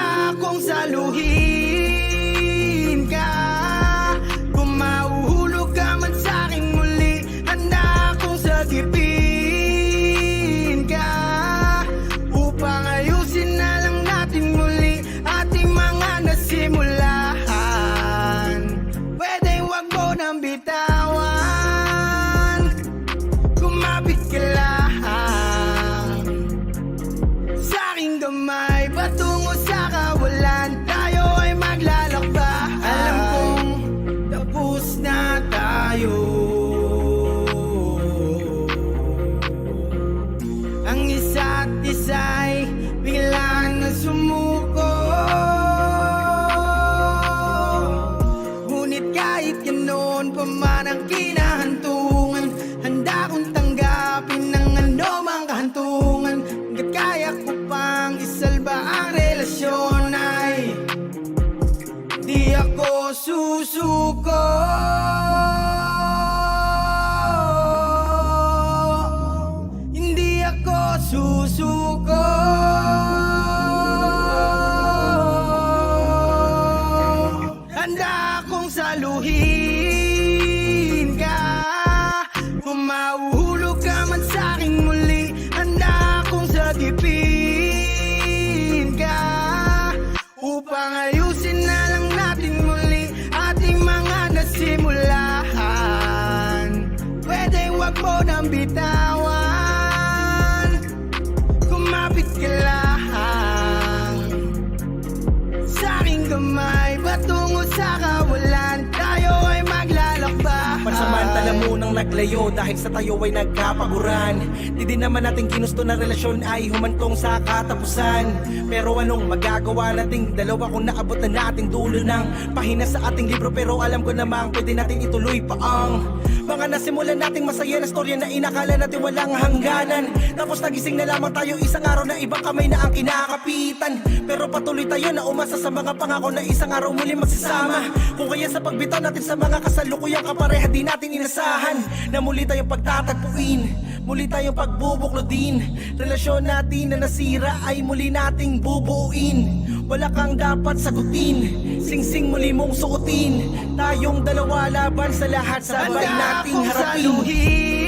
Handa akong saluhin ka. Kung mahuhulog ka man sa'king muli, handa akong sagipin ka. Upang ayusin na lang natin muli ating mga nasimulan. Pwede wag mo nang bitawan, kumapit ka lang sa aking kamay patungo sa kawalan. Tayo ay maglalakbay. Alam kong tapos na tayo. Ang isa't isa'y biglang na sumuko. Ngunit kahit ganoon pa man ang kinahantungan, handa kong tanggapin ang anumang kahantungan. Hanggat kaya ko pang isalba ang relasyon ay di ako susuko. Hindi ako susuko. Handa akong saluhin ka. Kung mahuhulog ka man sa'king muli, handa akong sagipin ka. Upang ayusin na lang natin muli ating mga nasimulan. Pwede wag mo nang bitawan, kumapit ka lang sa aking kamay patungo sa kawalan. Tayo ay maglalakbay. Pansamantala munang naglayo dahil sa tayo ay nagkapaguran. Di din naman natin ginusto na relasyon ay humantong sa katapusan. Pero anong magagawa nating dalawa kung naabot na natin dulo ng pahina sa ating libro. Pero alam ko namang pwede natin ituloy pa ang mga nasimulan nating masaya na storya na inakala natin walang hangganan. Tapos nagising na lamang tayo isang araw na ibang kamay na ang kinakapitan. Pero patuloy tayo na umasa sa mga pangako na isang araw muli magsasama. Kung kaya sa pagbitaw natin sa mga kasalukuyang kapareha di natin inasahan na muli tayong pagtatagpuin, muli tayong pagbubuklodin. Relasyon natin na nasira ay muli nating bubuuin. Wala kang dapat sagutin, singsing muli mong suotin. Tayong dalawa laban sa lahat, sabay Handa nating akong harapin. saluhin